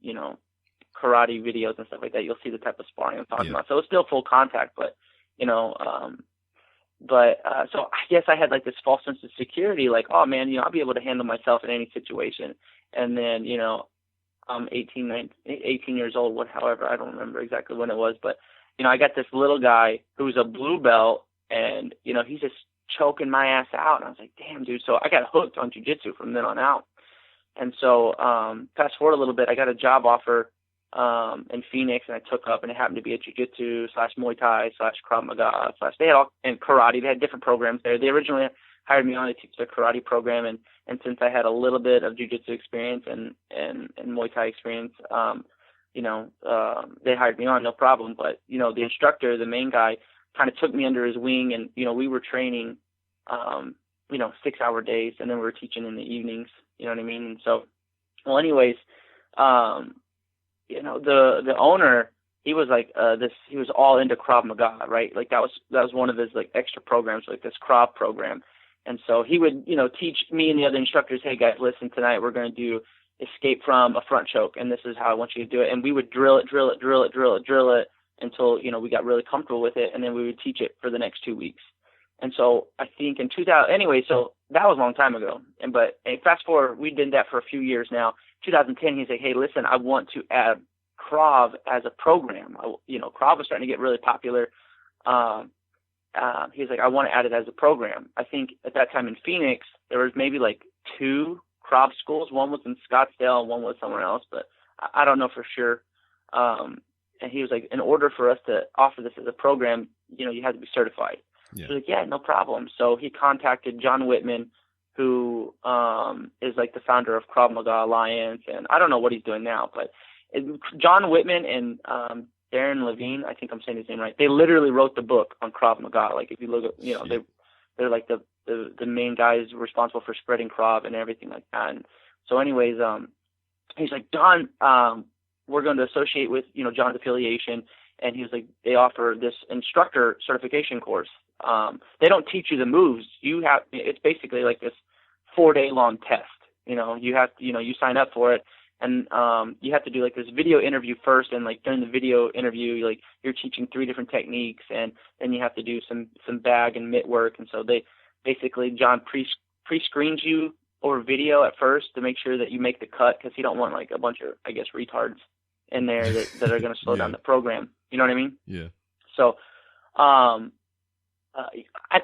karate videos and stuff like that, you'll see the type of sparring I'm talking about. So it's still full contact, but so I guess I had like this false sense of security, like, oh man, I'll be able to handle myself in any situation. And then, I'm 18 years old, however, I don't remember exactly when it was, but I got this little guy who's a blue belt, and he's just choking my ass out. And I was like, damn, dude. So I got hooked on jiu-jitsu from then on out. And so fast forward a little bit, I got a job offer in Phoenix, and I took up, and it happened to be a jiu-jitsu / Muay Thai / Krav Maga / they had all, and karate. They had different programs there. They originally hired me on to teach the karate program, and since I had a little bit of jiu-jitsu experience and Muay Thai experience, they hired me on, no problem. But the instructor, the main guy, kind of took me under his wing, and we were training 6-hour days, and then we were teaching in the evenings. You know what I mean? And so, well, anyways, the owner, he was like he was all into Krav Maga, right? Like that was one of his like extra programs, like this Krav program. And so he would, teach me and the other instructors, hey guys, listen, tonight we're going to do escape from a front choke, and this is how I want you to do it. And we would drill it until, we got really comfortable with it, and then we would teach it for the next 2 weeks. And so I think in 2000, anyway, so that was a long time ago. But fast forward, we did that for a few years now. 2010, he's like, hey, listen, I want to add Krav as a program. Krav was starting to get really popular. He's like, I want to add it as a program. I think at that time in Phoenix, there was maybe like 2 Krav schools. One was in Scottsdale and one was somewhere else, but I don't know for sure. And he was like, in order for us to offer this as a program, you had to be certified. Yeah. So like, yeah, no problem. So he contacted John Whitman, who is like the founder of Krav Maga Alliance, and I don't know what he's doing now, but John Whitman and Darren Levine, I think I'm saying his name right. They literally wrote the book on Krav Maga. Like if you look at, they're like the main guys responsible for spreading Krav and everything like that. And so anyways, he's like, Don, we're going to associate with, John's affiliation. And he was like, they offer this instructor certification course. They don't teach you the moves. It's basically like this 4-day long test. You sign up for it. And you have to do like this video interview first, and like during the video interview, like you're teaching 3 different techniques, and then you have to do some bag and mitt work. And so they basically, John pre-screens you over video at first to make sure that you make the cut, because he don't want like a bunch of, I guess, retards in there that are going to slow down the program. You know what I mean? Yeah. So at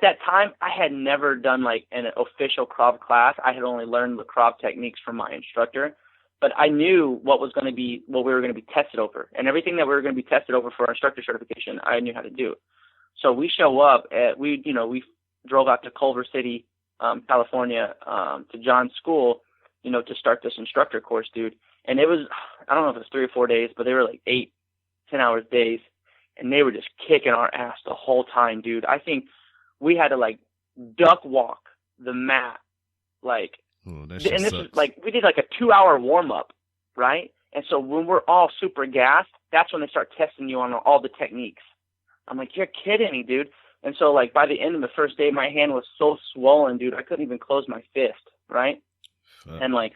that time, I had never done like an official Krav class. I had only learned the Krav techniques from my instructor. But I knew what we were going to be tested over, and everything that we were going to be tested over for our instructor certification, I knew how to do. So we show up we drove out to Culver City, California, to John's school, to start this instructor course, dude. And it was, I don't know if it was 3 or 4 days, but they were like 8, 10 hours days, and they were just kicking our ass the whole time, dude. I think we had to like duck walk the mat, like. Oh, and this is like, we did like a 2-hour warm up, right? And so when we're all super gassed, that's when they start testing you on all the techniques. I'm like, you're kidding me, dude. And so like by the end of the first day, my hand was so swollen, dude, I couldn't even close my fist, right? And like,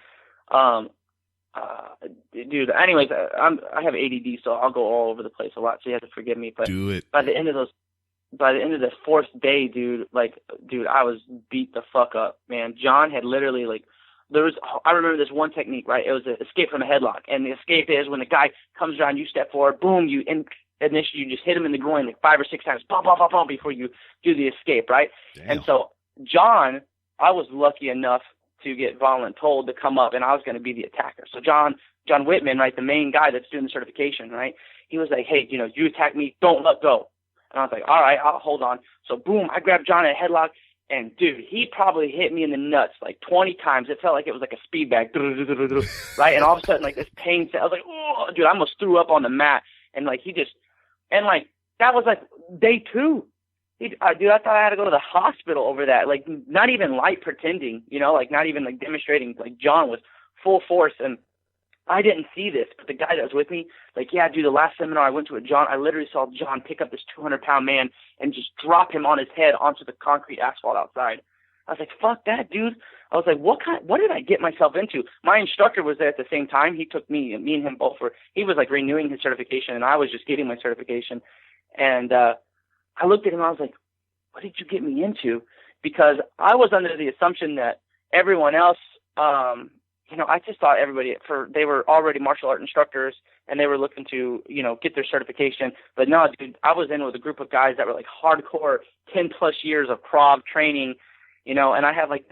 dude, anyways, I have ADD, so I'll go all over the place a lot, so you have to forgive me. But do it. By the end of the 4th day, dude, I was beat the fuck up, man. John had literally I remember this one technique, right? It was an escape from a headlock. And the escape is when the guy comes around, you step forward, boom, initially you just hit him in the groin like 5 or 6 times, bum, bum, bum, bum, before you do the escape, right? Damn. And so John, I was lucky enough to get voluntold to come up, and I was going to be the attacker. So John Whitman, right, the main guy that's doing the certification, right? He was like, hey, you attack me, don't let go. And I was like, all right, I'll hold on. So boom, I grabbed John in a headlock, and dude, he probably hit me in the nuts like 20 times. It felt like it was like a speed bag, right? And all of a sudden, like this pain set, I was like, oh, dude, I almost threw up on the mat. And like that was like day 2. Dude, I thought I had to go to the hospital over that. Like not even light pretending, like not even like demonstrating. Like John was full force, and I didn't see this, but the guy that was with me, like, yeah, dude, the last seminar I went to I literally saw John pick up this 200-pound man and just drop him on his head onto the concrete asphalt outside. I was like, fuck that, dude. I was like, what did I get myself into? My instructor was there at the same time. He took me and him both he was like renewing his certification, and I was just getting my certification. And I looked at him, I was like, what did you get me into? Because I was under the assumption that everyone else, I just thought they were already martial art instructors, and they were looking to, get their certification. But no, dude, I was in with a group of guys that were like hardcore 10 plus years of Krav training, and I have like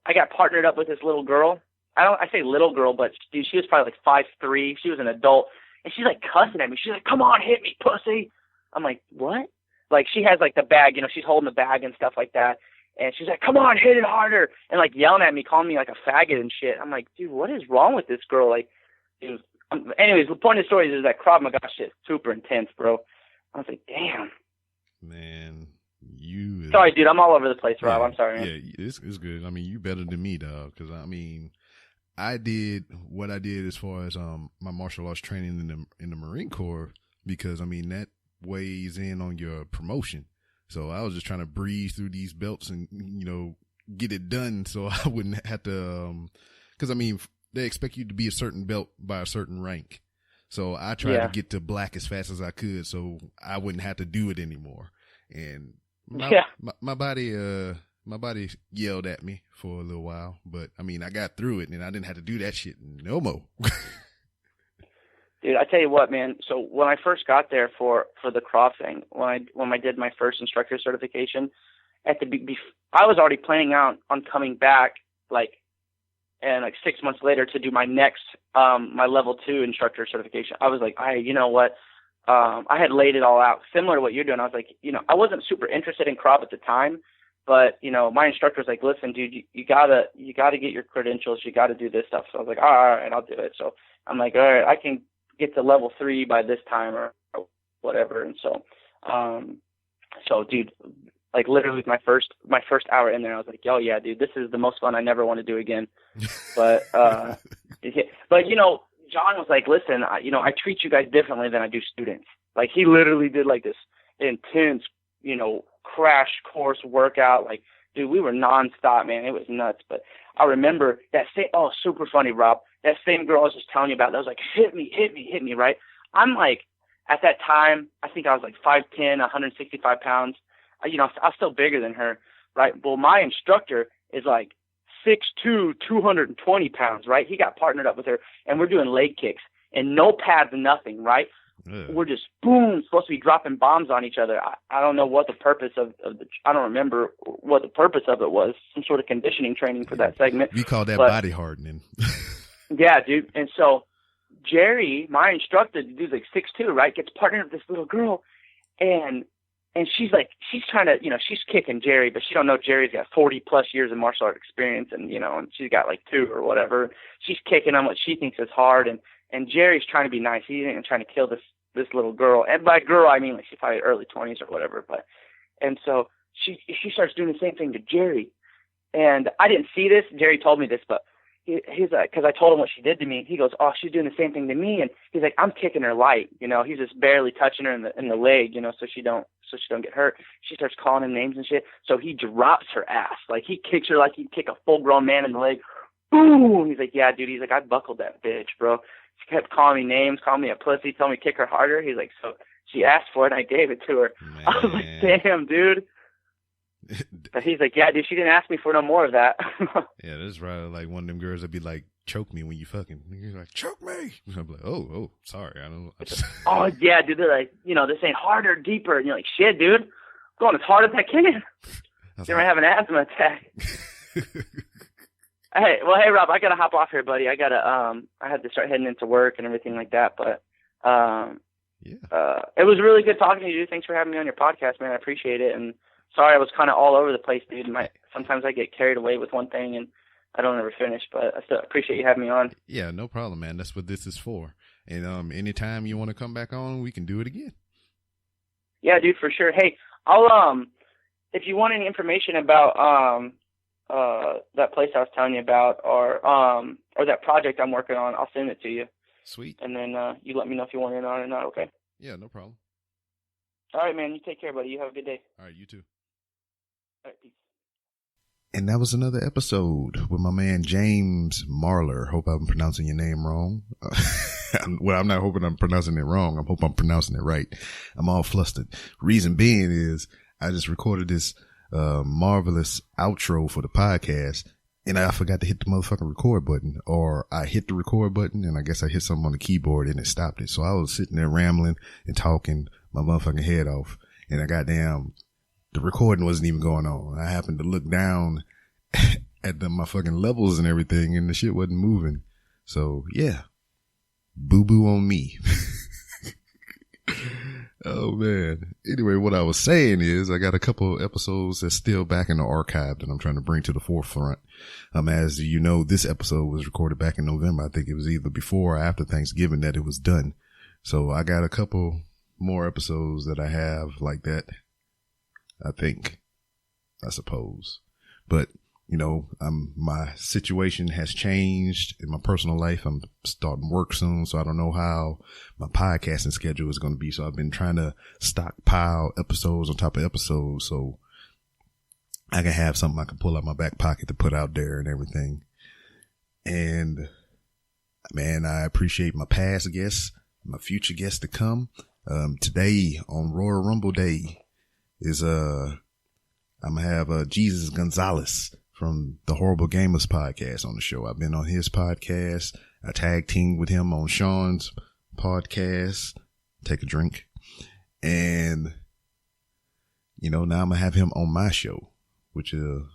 I got partnered up with this little girl. I say little girl, but dude, she was probably like 5'3". She was an adult, and she's like cussing at me. She's like, come on, hit me, pussy. I'm like, what? Like she has like the bag, she's holding the bag and stuff like that. And she's like, come on, hit it harder. And like yelling at me, calling me like a faggot and shit. I'm like, dude, what is wrong with this girl? Like, dude. Anyways, the point of the story is that Krav Maga shit super intense, bro. I was like, damn. Man, Sorry, dude, I'm all over the place, Rob. I'm sorry, man. Yeah, it's good. I mean, you better than me, dog. Because, I mean, I did what I did as far as my martial arts training in the Marine Corps, because, I mean, that weighs in on your promotion. So I was just trying to breeze through these belts and, get it done so I wouldn't have to, cause I mean, they expect you to be a certain belt by a certain rank. So I tried to get to black as fast as I could so I wouldn't have to do it anymore. And my body yelled at me for a little while, but I mean, I got through it and I didn't have to do that shit no more. Dude, I tell you what, man. So when I first got there for the Krav thing, when I did my first instructor certification, I was already planning on coming back and 6 months later to do my next my level 2 instructor certification. I was like, you know what? I had laid it all out similar to what you're doing. I was like, I wasn't super interested in Krav at the time, but my instructor was like, listen, dude, you gotta get your credentials. You gotta do this stuff. So I was like, all right, I'll do it. So I'm like, all right, I can get to level 3 by this time or whatever. And so, dude, like literally my first hour in there, I was like, yo, yeah, dude, this is the most fun I never want to do again. But, but, you know, John was like, listen, I treat you guys differently than I do students. Like, he literally did like this intense, you know, crash course workout. Like, dude, we were nonstop, man. It was nuts. But I remember that super funny, Rob. That same girl I was just telling you about, that was like, hit me, right? I'm like, at that time, I think I was like 5'10", 165 pounds. I was still bigger than her, right? Well, my instructor is like 6'2", 220 pounds, right? He got partnered up with her, and we're doing leg kicks and no pads and nothing, right? We're just boom, supposed to be dropping bombs on each other. I don't know what the purpose of I don't remember what the purpose of it was. Some sort of conditioning training for that segment. We call that body hardening. Yeah, dude. And so Jerry, my instructor, the dude's like 6'2", right? Gets partnered with this little girl, and she's like, she's trying to, you know, she's kicking Jerry, but she don't know Jerry's got 40 plus years of martial art experience, and you know, and she's got like 2 or whatever. She's kicking on what she thinks is hard, and Jerry's trying to be nice. He ain't trying to kill this little girl. And by girl, I mean like she's probably early 20s or whatever. But, and so she starts doing the same thing to Jerry. And I didn't see this. Jerry told me this, but he's like, cause I told him what she did to me. He goes, oh, she's doing the same thing to me. And he's like, I'm kicking her light, you know, he's just barely touching her in the leg, you know, so she don't get hurt. She starts calling him names and shit. So he drops her ass. Like he kicks her like he'd kick a full grown man in the leg. Boom. He's like, yeah, dude. He's like, I buckled that bitch, bro. She kept calling me names, calling me a pussy, told me to kick her harder. He's like, so she asked for it, and I gave it to her. Man. I was like, damn, dude. But he's like, yeah, dude, she didn't ask me for no more of that. Yeah, that's right. Like one of them girls that be like, choke me when you fucking. He's like, choke me. I'm like, oh, sorry. I just... Oh, yeah, dude. They're like, you know, they're saying harder, deeper. And you're like, shit, dude. I'm going as hard as I can. You might have an asthma attack. Hey, Rob, I gotta hop off here, buddy. I had to start heading into work and everything like that. But it was really good talking to you. Thanks for having me on your podcast, man. I appreciate it. And sorry, I was kind of all over the place, dude. Sometimes I get carried away with one thing and I don't ever finish. But I still appreciate you having me on. Yeah, no problem, man. That's what this is for. And anytime you want to come back on, we can do it again. Yeah, dude, for sure. Hey, I'll if you want any information about that place I was telling you about, or that project I'm working on, I'll send it to you. Sweet. And then you let me know if you want in on it or not, okay? Yeah, no problem. All right, man. You take care, buddy. You have a good day. All right, you too. All right, peace. And that was another episode with my man James Marler. Hope I'm pronouncing your name wrong. Well, I'm not hoping I'm pronouncing it wrong. I hope I'm pronouncing it right. I'm all flustered. Reason being is I just recorded this marvelous outro for the podcast, and I forgot to hit the motherfucking record button, or I hit the record button and I guess I hit something on the keyboard and it stopped it. So I was sitting there rambling and talking my motherfucking head off, and the recording wasn't even going on. I happened to look down at my fucking levels and everything, and the shit wasn't moving. So yeah, boo boo on me. Oh man. Anyway, what I was saying is I got a couple episodes that's still back in the archive that I'm trying to bring to the forefront. As you know, this episode was recorded back in November. I think it was either before or after Thanksgiving that it was done. So I got a couple more episodes that I have like that. I suppose. But, you know, my situation has changed in my personal life. I'm starting work soon, so I don't know how my podcasting schedule is going to be. So I've been trying to stockpile episodes on top of episodes so I can have something I can pull out my back pocket to put out there and everything. And man, I appreciate my past guests, my future guests to come. Today on Royal Rumble Day is, I'm gonna have, Jesus Gonzalez from the Horrible Gamers podcast on the show. I've been on his podcast. I tag teamed with him on Sean's podcast. Take a drink. And, you know, now I'm gonna have him on my show, which will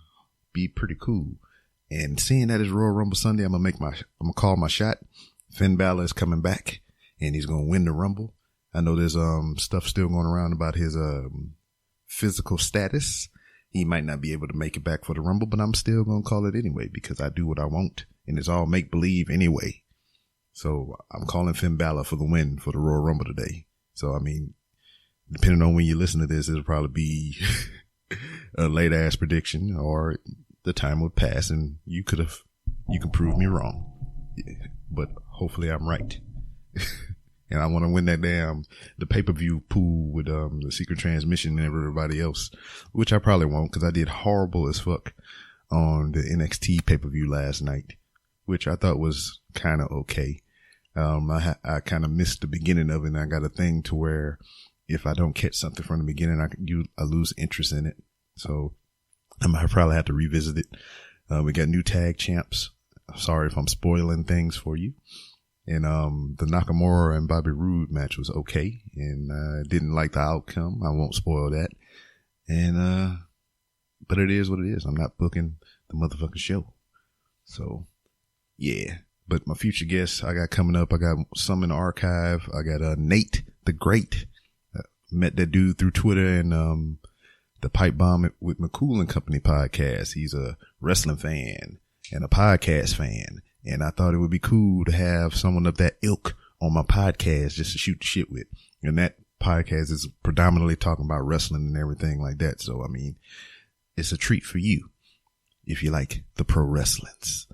be pretty cool. And seeing that it's Royal Rumble Sunday, I'm gonna call my shot. Finn Balor is coming back and he's gonna win the Rumble. I know there's, stuff still going around about his, physical status. He might not be able to make it back for the Rumble, but I'm still going to call it anyway because I do what I want and it's all make believe anyway. So I'm calling Finn Balor for the win for the Royal Rumble today. So, I mean, depending on when you listen to this, it'll probably be a late ass prediction, or the time would pass and you can prove me wrong. Yeah, but hopefully I'm right. And I want to win that the pay-per-view pool with, the Secret Transmission and everybody else, which I probably won't, cause I did horrible as fuck on the NXT pay-per-view last night, which I thought was kind of okay. I kind of missed the beginning of it, and I got a thing to where if I don't catch something from the beginning, I lose interest in it. So I might probably have to revisit it. We got new tag champs. Sorry if I'm spoiling things for you. And, the Nakamura and Bobby Roode match was okay. And I didn't like the outcome. I won't spoil that. And, but it is what it is. I'm not booking the motherfucking show. So yeah. But my future guests I got coming up, I got some in the archive. I got, Nate the Great. Met that dude through Twitter and, the Pipe Bomb with McCool and Company podcast. He's a wrestling fan and a podcast fan. And I thought it would be cool to have someone of that ilk on my podcast just to shoot the shit with. And that podcast is predominantly talking about wrestling and everything like that. So, I mean, it's a treat for you if you like the pro wrestlings.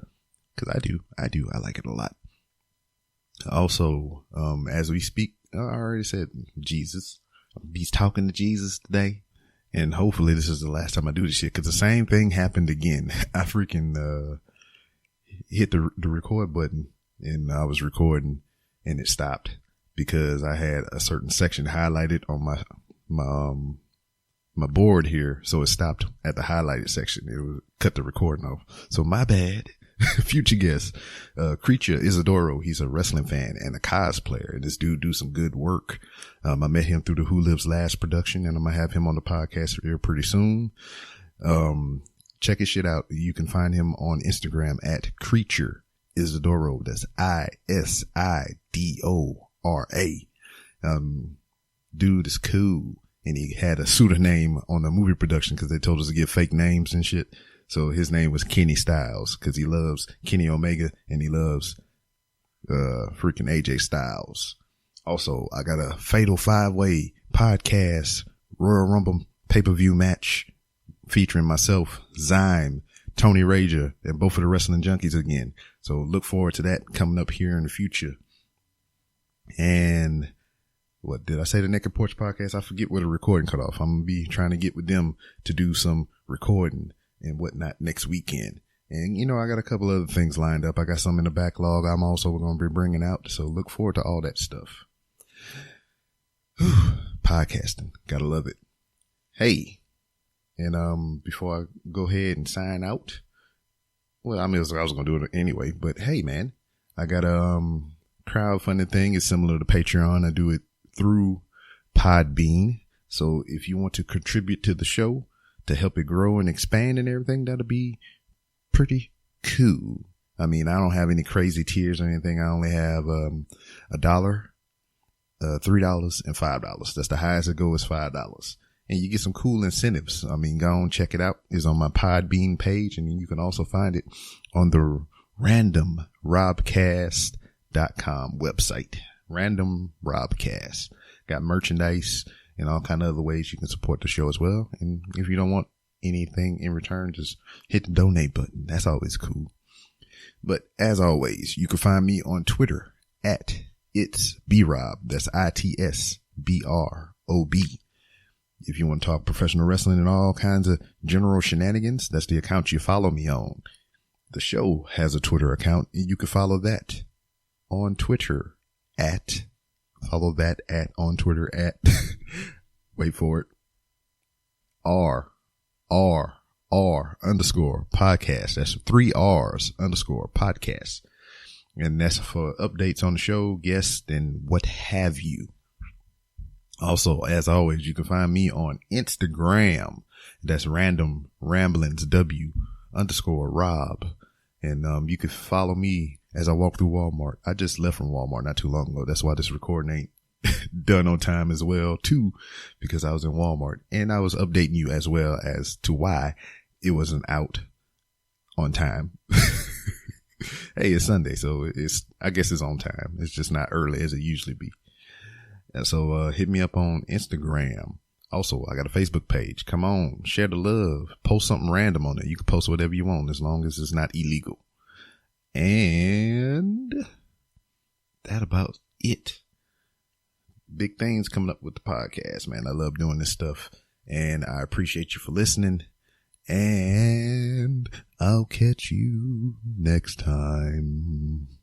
Cause I do. I like it a lot. Also, as we speak, I already said Jesus. He's talking to Jesus today. And hopefully this is the last time I do this shit. Cause the same thing happened again. I freaking, hit the record button and I was recording and it stopped because I had a certain section highlighted on my board here. So it stopped at the highlighted section. It would cut the recording off. So my bad. Future guest, Creature Isidoro. He's a wrestling fan and a cosplayer. And this dude do some good work. I met him through the Who Lives Last production and I'm going to have him on the podcast here pretty soon. Check his shit out. You can find him on Instagram at Creature Isidoro. That's ISIDORA. Dude is cool. And he had a pseudonym on the movie production because they told us to give fake names and shit. So his name was Kenny Styles because he loves Kenny Omega and he loves, freaking AJ Styles. Also, I got a Fatal 5-Way podcast Royal Rumble pay-per-view match featuring myself, Zyme, Tony Rager, and both of the Wrestling Junkies again. So look forward to that coming up here in the future. And what did I say? The Naked Porch podcast? I forget where the recording cut off. I'm going to be trying to get with them to do some recording and whatnot next weekend. And, you know, I got a couple other things lined up. I got some in the backlog I'm also going to be bringing out. So look forward to all that stuff. Podcasting. Gotta love it. Hey. And, before I go ahead and sign out, well, I mean, I was going to do it anyway, but hey, man, I got a, crowdfunding thing. It's similar to Patreon. I do it through Podbean. So if you want to contribute to the show to help it grow and expand and everything, that'll be pretty cool. I mean, I don't have any crazy tiers or anything. I only have, $1, $3, and $5. That's the highest it goes is $5. And you get some cool incentives. I mean, go and check it out. It's on my Podbean page. And you can also find it on the randomrobcast.com website. Random Robcast. Got merchandise and all kind of other ways you can support the show as well. And if you don't want anything in return, just hit the donate button. That's always cool. But as always, you can find me on Twitter at It's B-Rob. That's ITSBROB. If you want to talk professional wrestling and all kinds of general shenanigans, that's the account you follow me on. The show has a Twitter account, and you can follow that on Twitter at, wait for it, R underscore podcast. That's 3 R's underscore podcast. And that's for updates on the show, guests, and what have you. Also, as always, you can find me on Instagram. That's random ramblings W underscore Rob. And, you can follow me as I walk through Walmart. I just left from Walmart not too long ago. That's why this recording ain't done on time as well too, because I was in Walmart and I was updating you as well as to why it wasn't out on time. Hey, it's Sunday, so I guess it's on time. It's just not early as it usually be. And so, hit me up on Instagram. Also, I got a Facebook page. Come on, share the love. Post something random on there. You can post whatever you want as long as it's not illegal. And that about it. Big things coming up with the podcast, man. I love doing this stuff, and I appreciate you for listening. And I'll catch you next time.